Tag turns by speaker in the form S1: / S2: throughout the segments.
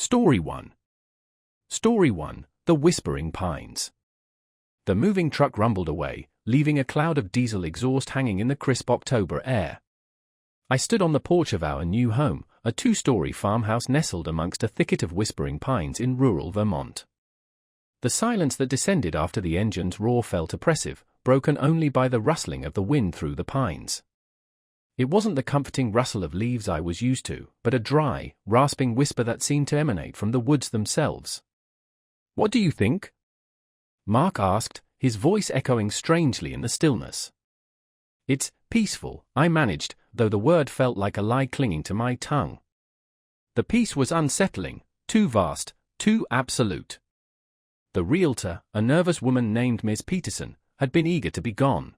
S1: Story 1. Story 1, The Whispering Pines. The moving truck rumbled away, leaving a cloud of diesel exhaust hanging in the crisp October air. I stood on the porch of our new home, a two-story farmhouse nestled amongst a thicket of whispering pines in rural Vermont. The silence that descended after the engine's roar felt oppressive, broken only by the rustling of the wind through the pines. It wasn't the comforting rustle of leaves I was used to, but a dry, rasping whisper that seemed to emanate from the woods themselves. "What do you think?" Mark asked, his voice echoing strangely in the stillness. "It's peaceful," I managed, though the word felt like a lie clinging to my tongue. The peace was unsettling, too vast, too absolute. The realtor, a nervous woman named Ms. Peterson, had been eager to be gone.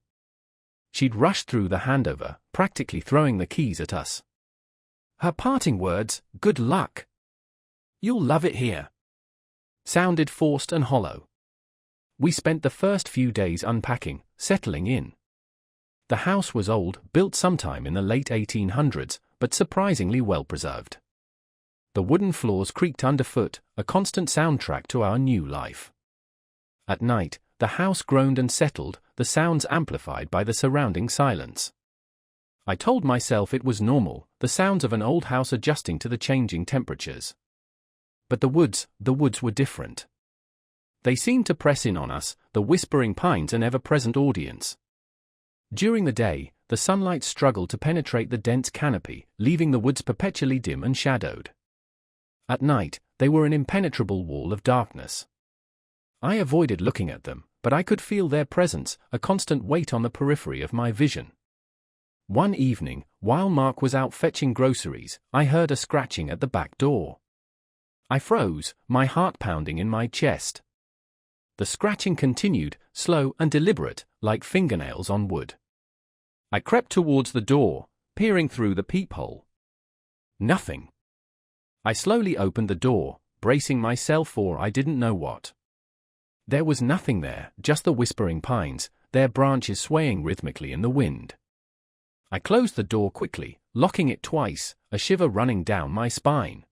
S1: She'd rushed through the handover, practically throwing the keys at us. Her parting words, "Good luck. You'll love it here," sounded forced and hollow. We spent the first few days unpacking, settling in. The house was old, built sometime in the late 1800s, but surprisingly well preserved. The wooden floors creaked underfoot, a constant soundtrack to our new life. At night, the house groaned and settled, the sounds amplified by the surrounding silence. I told myself it was normal, the sounds of an old house adjusting to the changing temperatures. But the woods were different. They seemed to press in on us, the whispering pines an ever-present audience. During the day, the sunlight struggled to penetrate the dense canopy, leaving the woods perpetually dim and shadowed. At night, they were an impenetrable wall of darkness. I avoided looking at them, but I could feel their presence, a constant weight on the periphery of my vision. One evening, while Mark was out fetching groceries, I heard a scratching at the back door. I froze, my heart pounding in my chest. The scratching continued, slow and deliberate, like fingernails on wood. I crept towards the door, peering through the peephole. Nothing. I slowly opened the door, bracing myself for I didn't know what. There was nothing there, just the whispering pines, their branches swaying rhythmically in the wind. I closed the door quickly, locking it twice, a shiver running down my spine.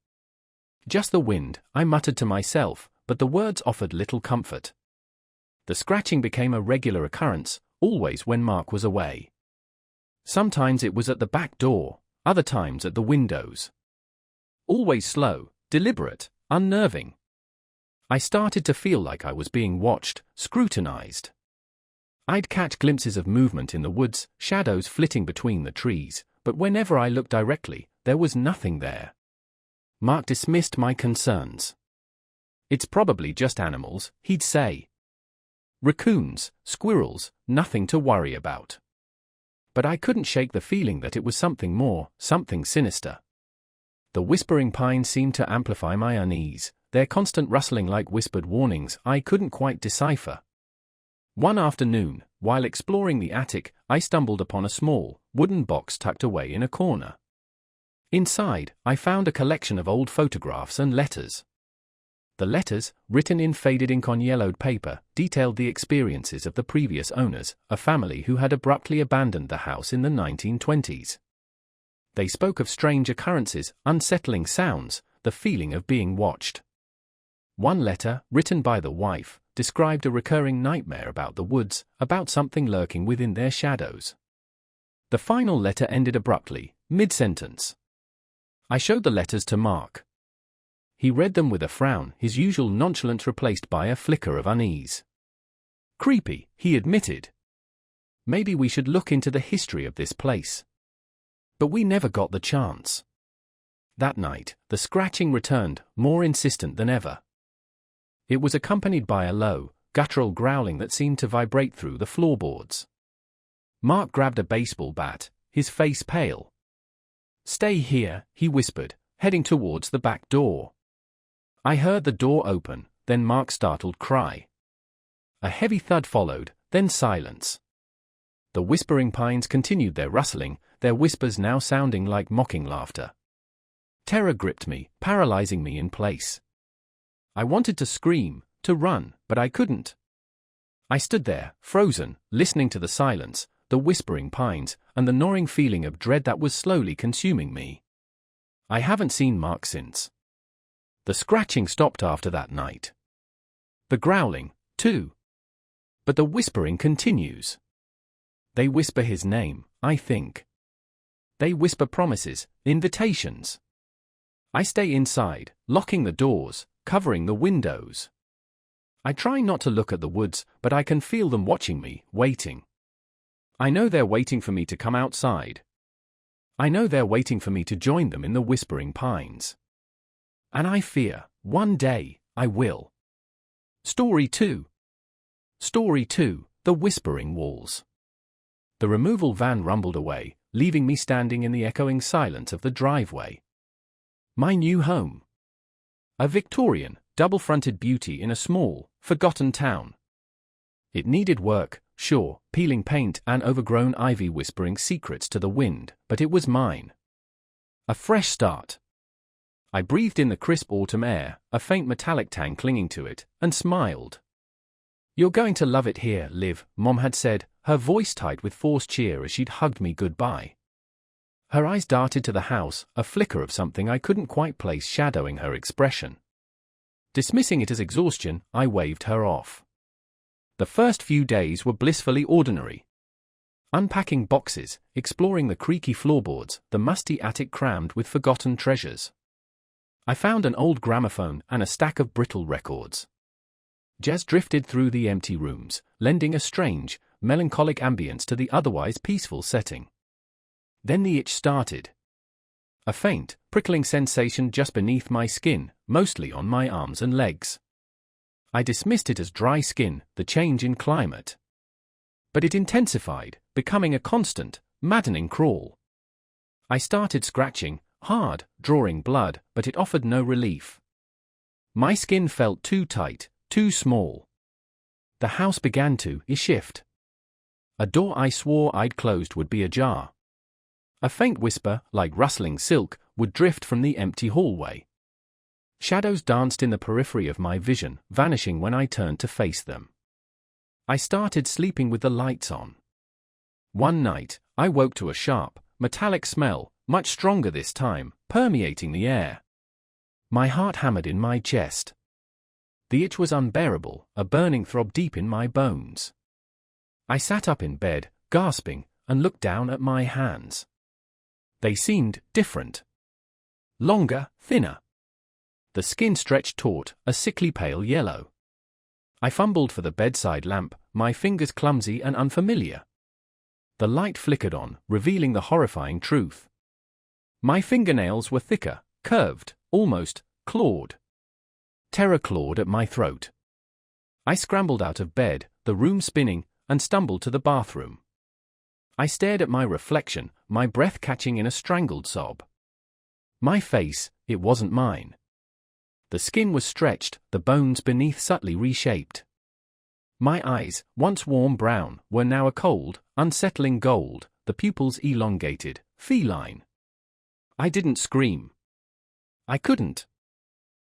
S1: "Just the wind," I muttered to myself, but the words offered little comfort. The scratching became a regular occurrence, always when Mark was away. Sometimes it was at the back door, other times at the windows. Always slow, deliberate, unnerving. I started to feel like I was being watched, scrutinized. I'd catch glimpses of movement in the woods, shadows flitting between the trees, but whenever I looked directly, there was nothing there. Mark dismissed my concerns. "It's probably just animals," he'd say. "Raccoons, squirrels, nothing to worry about." But I couldn't shake the feeling that it was something more, something sinister. The whispering pines seemed to amplify my unease, their constant rustling like whispered warnings I couldn't quite decipher. One afternoon, while exploring the attic, I stumbled upon a small, wooden box tucked away in a corner. Inside, I found a collection of old photographs and letters. The letters, written in faded ink on yellowed paper, detailed the experiences of the previous owners, a family who had abruptly abandoned the house in the 1920s. They spoke of strange occurrences, unsettling sounds, the feeling of being watched. One letter, written by the wife, described a recurring nightmare about the woods, about something lurking within their shadows. The final letter ended abruptly, mid-sentence. I showed the letters to Mark. He read them with a frown, his usual nonchalance replaced by a flicker of unease. "Creepy," he admitted. "Maybe we should look into the history of this place." But we never got the chance. That night, the scratching returned, more insistent than ever. It was accompanied by a low, guttural growling that seemed to vibrate through the floorboards. Mark grabbed a baseball bat, his face pale. "Stay here," he whispered, heading towards the back door. I heard the door open, then Mark's startled cry. A heavy thud followed, then silence. The whispering pines continued their rustling, their whispers now sounding like mocking laughter. Terror gripped me, paralyzing me in place. I wanted to scream, to run, but I couldn't. I stood there, frozen, listening to the silence, the whispering pines, and the gnawing feeling of dread that was slowly consuming me. I haven't seen Mark since. The scratching stopped after that night. The growling, too. But the whispering continues. They whisper his name, I think. They whisper promises, invitations. I stay inside, locking the doors, covering the windows. I try not to look at the woods, but I can feel them watching me, waiting. I know they're waiting for me to come outside. I know they're waiting for me to join them in the whispering pines. And I fear, one day, I will. Story 2. Story 2, The Whispering Walls. The removal van rumbled away, leaving me standing in the echoing silence of the driveway. My new home. A Victorian, double-fronted beauty in a small, forgotten town. It needed work, sure, peeling paint and overgrown ivy whispering secrets to the wind, but it was mine. A fresh start. I breathed in the crisp autumn air, a faint metallic tang clinging to it, and smiled. You're going to love it here, Liv, Mom had said, her voice tight with forced cheer as she'd hugged me goodbye. Her eyes darted to the house, a flicker of something I couldn't quite place shadowing her expression. Dismissing it as exhaustion, I waved her off. The first few days were blissfully ordinary. Unpacking boxes, exploring the creaky floorboards, the musty attic crammed with forgotten treasures. I found an old gramophone and a stack of brittle records. Jazz drifted through the empty rooms, lending a strange, melancholic ambience to the otherwise peaceful setting. Then the itch started. A faint, prickling sensation just beneath my skin, mostly on my arms and legs. I dismissed it as dry skin, the change in climate. But it intensified, becoming a constant, maddening crawl. I started scratching, hard, drawing blood, but it offered no relief. My skin felt too tight, too small. The house began to shift. A door I swore I'd closed would be ajar. A faint whisper, like rustling silk, would drift from the empty hallway. Shadows danced in the periphery of my vision, vanishing when I turned to face them. I started sleeping with the lights on. One night, I woke to a sharp, metallic smell, much stronger this time, permeating the air. My heart hammered in my chest. The itch was unbearable, a burning throb deep in my bones. I sat up in bed, gasping, and looked down at my hands. They seemed different. Longer, thinner. The skin stretched taut, a sickly pale yellow. I fumbled for the bedside lamp, my fingers clumsy and unfamiliar. The light flickered on, revealing the horrifying truth. My fingernails were thicker, curved, almost clawed. Terror clawed at my throat. I scrambled out of bed, the room spinning, and stumbled to the bathroom. I stared at my reflection, my breath catching in a strangled sob. My face, it wasn't mine. The skin was stretched, the bones beneath subtly reshaped. My eyes, once warm brown, were now a cold, unsettling gold, the pupils elongated, feline. I didn't scream. I couldn't.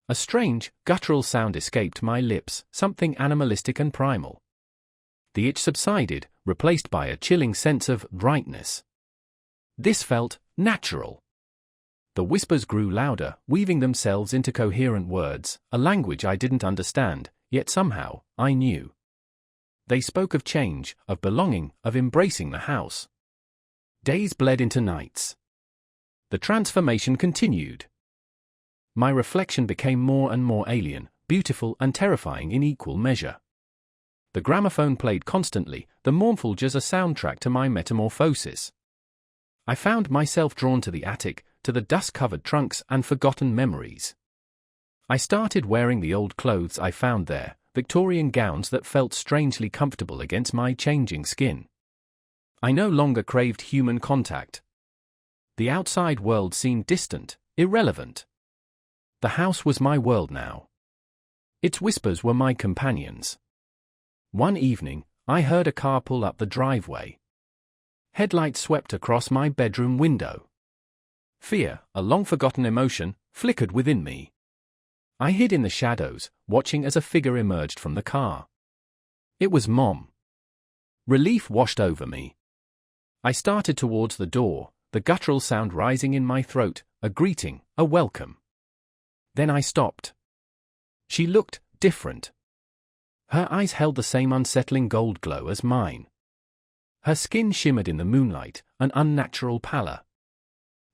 S1: A strange, guttural sound escaped my lips, something animalistic and primal. The itch subsided, replaced by a chilling sense of rightness. This felt natural. The whispers grew louder, weaving themselves into coherent words, a language I didn't understand, yet somehow, I knew. They spoke of change, of belonging, of embracing the house. Days bled into nights. The transformation continued. My reflection became more and more alien, beautiful and terrifying in equal measure. The gramophone played constantly, the mournful jazz a soundtrack to my metamorphosis. I found myself drawn to the attic, to the dust-covered trunks and forgotten memories. I started wearing the old clothes I found there, Victorian gowns that felt strangely comfortable against my changing skin. I no longer craved human contact. The outside world seemed distant, irrelevant. The house was my world now. Its whispers were my companions. One evening, I heard a car pull up the driveway. Headlights swept across my bedroom window. Fear, a long-forgotten emotion, flickered within me. I hid in the shadows, watching as a figure emerged from the car. It was Mom. Relief washed over me. I started towards the door, the guttural sound rising in my throat, a greeting, a welcome. Then I stopped. She looked different. Her eyes held the same unsettling gold glow as mine. Her skin shimmered in the moonlight, an unnatural pallor.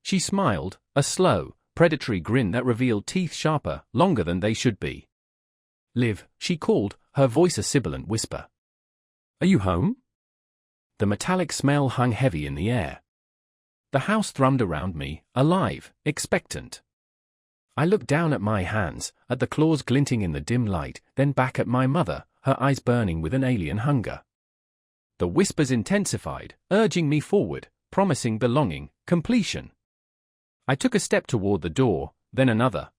S1: She smiled, a slow, predatory grin that revealed teeth sharper, longer than they should be. "Liv," she called, her voice a sibilant whisper. "Are you home?" The metallic smell hung heavy in the air. The house thrummed around me, alive, expectant. I looked down at my hands, at the claws glinting in the dim light, then back at my mother, her eyes burning with an alien hunger. The whispers intensified, urging me forward, promising belonging, completion. I took a step toward the door, then another.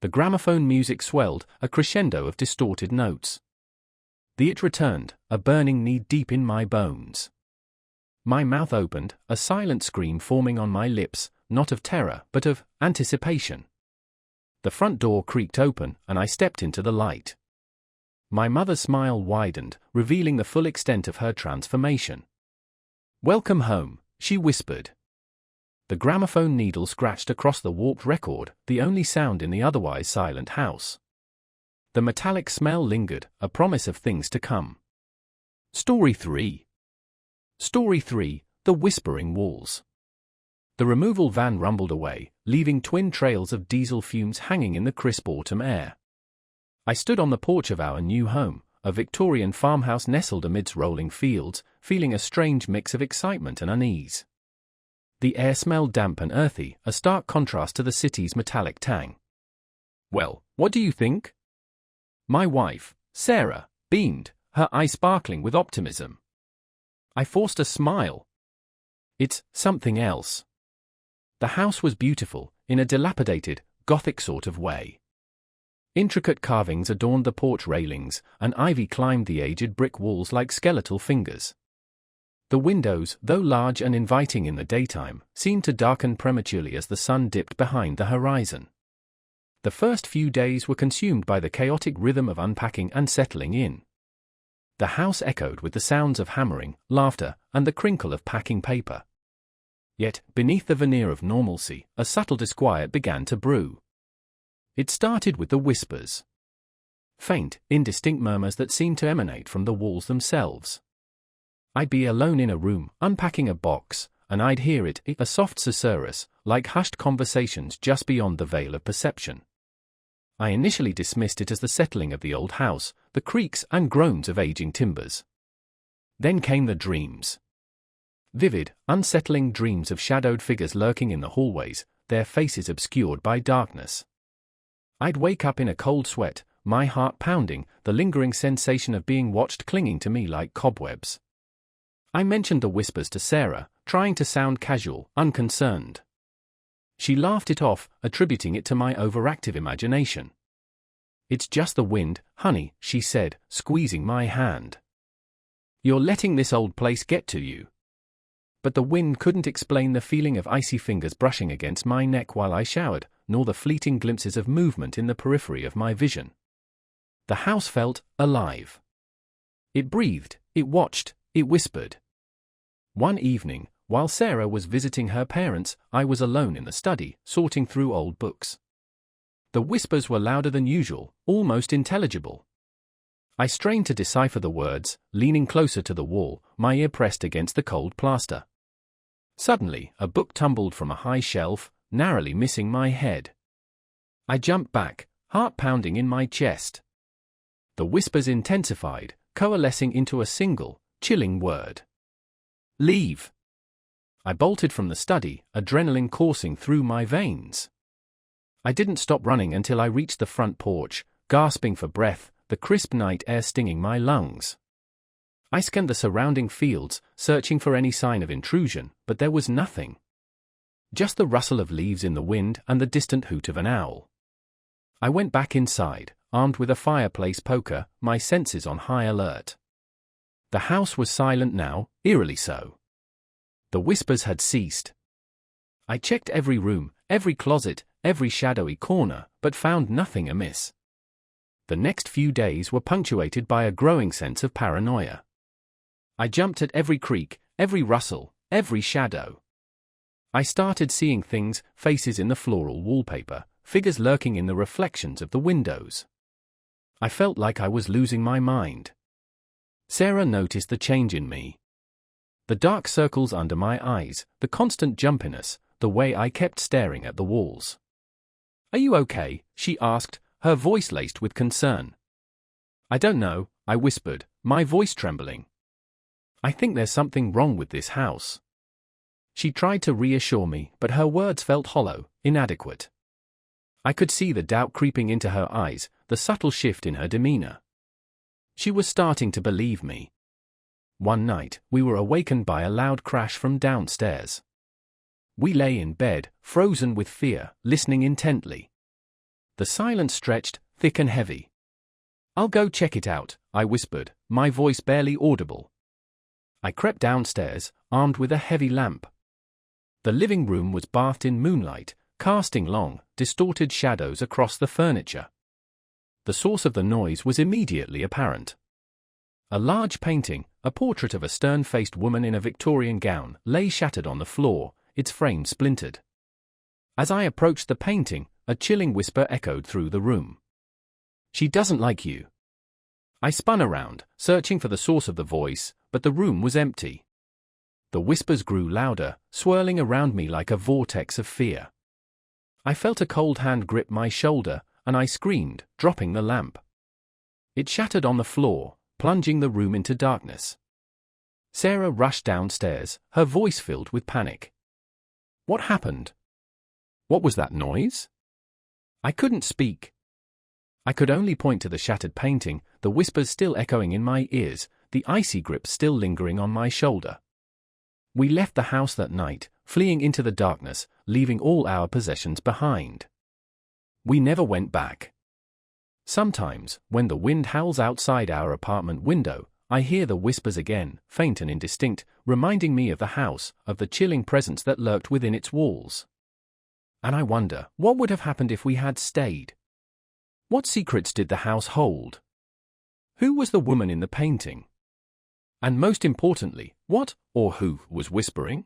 S1: The gramophone music swelled, a crescendo of distorted notes. It returned, a burning need deep in my bones. My mouth opened, a silent scream forming on my lips, not of terror, but of anticipation. The front door creaked open, and I stepped into the light. My mother's smile widened, revealing the full extent of her transformation. "Welcome home," she whispered. The gramophone needle scratched across the warped record, the only sound in the otherwise silent house. The metallic smell lingered, a promise of things to come. Story 3. Story 3, The Whispering Walls. The removal van rumbled away, leaving twin trails of diesel fumes hanging in the crisp autumn air. I stood on the porch of our new home, a Victorian farmhouse nestled amidst rolling fields, feeling a strange mix of excitement and unease. The air smelled damp and earthy, a stark contrast to the city's metallic tang. "Well, what do you think?" My wife, Sarah, beamed, her eyes sparkling with optimism. I forced a smile. "It's something else." The house was beautiful, in a dilapidated, Gothic sort of way. Intricate carvings adorned the porch railings, and ivy climbed the aged brick walls like skeletal fingers. The windows, though large and inviting in the daytime, seemed to darken prematurely as the sun dipped behind the horizon. The first few days were consumed by the chaotic rhythm of unpacking and settling in. The house echoed with the sounds of hammering, laughter, and the crinkle of packing paper. Yet, beneath the veneer of normalcy, a subtle disquiet began to brew. It started with the whispers. Faint, indistinct murmurs that seemed to emanate from the walls themselves. I'd be alone in a room, unpacking a box, and I'd hear it, a soft susurrus, like hushed conversations just beyond the veil of perception. I initially dismissed it as the settling of the old house, the creaks and groans of aging timbers. Then came the dreams. Vivid, unsettling dreams of shadowed figures lurking in the hallways, their faces obscured by darkness. I'd wake up in a cold sweat, my heart pounding, the lingering sensation of being watched clinging to me like cobwebs. I mentioned the whispers to Sarah, trying to sound casual, unconcerned. She laughed it off, attributing it to my overactive imagination. "It's just the wind, honey," she said, squeezing my hand. "You're letting this old place get to you." But the wind couldn't explain the feeling of icy fingers brushing against my neck while I showered, nor the fleeting glimpses of movement in the periphery of my vision. The house felt alive. It breathed, it watched, it whispered. One evening, while Sarah was visiting her parents, I was alone in the study, sorting through old books. The whispers were louder than usual, almost intelligible. I strained to decipher the words, leaning closer to the wall, my ear pressed against the cold plaster. Suddenly, a book tumbled from a high shelf, narrowly missing my head. I jumped back, heart pounding in my chest. The whispers intensified, coalescing into a single, chilling word. "Leave." I bolted from the study, adrenaline coursing through my veins. I didn't stop running until I reached the front porch, gasping for breath, the crisp night air stinging my lungs. I scanned the surrounding fields, searching for any sign of intrusion, but there was nothing. Just the rustle of leaves in the wind and the distant hoot of an owl. I went back inside, armed with a fireplace poker, my senses on high alert. The house was silent now, eerily so. The whispers had ceased. I checked every room, every closet, every shadowy corner, but found nothing amiss. The next few days were punctuated by a growing sense of paranoia. I jumped at every creak, every rustle, every shadow. I started seeing things, faces in the floral wallpaper, figures lurking in the reflections of the windows. I felt like I was losing my mind. Sarah noticed the change in me. The dark circles under my eyes, the constant jumpiness, the way I kept staring at the walls. "Are you okay?" she asked, her voice laced with concern. "I don't know," I whispered, my voice trembling. "I think there's something wrong with this house." She tried to reassure me, but her words felt hollow, inadequate. I could see the doubt creeping into her eyes, the subtle shift in her demeanor. She was starting to believe me. One night, we were awakened by a loud crash from downstairs. We lay in bed, frozen with fear, listening intently. The silence stretched, thick and heavy. "I'll go check it out," I whispered, my voice barely audible. I crept downstairs, armed with a heavy lamp. The living room was bathed in moonlight, casting long, distorted shadows across the furniture. The source of the noise was immediately apparent. A large painting, a portrait of a stern-faced woman in a Victorian gown, lay shattered on the floor, its frame splintered. As I approached the painting, a chilling whisper echoed through the room. "She doesn't like you." I spun around, searching for the source of the voice, but the room was empty. The whispers grew louder, swirling around me like a vortex of fear. I felt a cold hand grip my shoulder, and I screamed, dropping the lamp. It shattered on the floor, plunging the room into darkness. Sarah rushed downstairs, her voice filled with panic. "What happened? What was that noise?" I couldn't speak. I could only point to the shattered painting, the whispers still echoing in my ears, the icy grip still lingering on my shoulder. We left the house that night, fleeing into the darkness, leaving all our possessions behind. We never went back. Sometimes, when the wind howls outside our apartment window, I hear the whispers again, faint and indistinct, reminding me of the house, of the chilling presence that lurked within its walls. And I wonder, what would have happened if we had stayed? What secrets did the house hold? Who was the woman in the painting? And most importantly, what or who was whispering?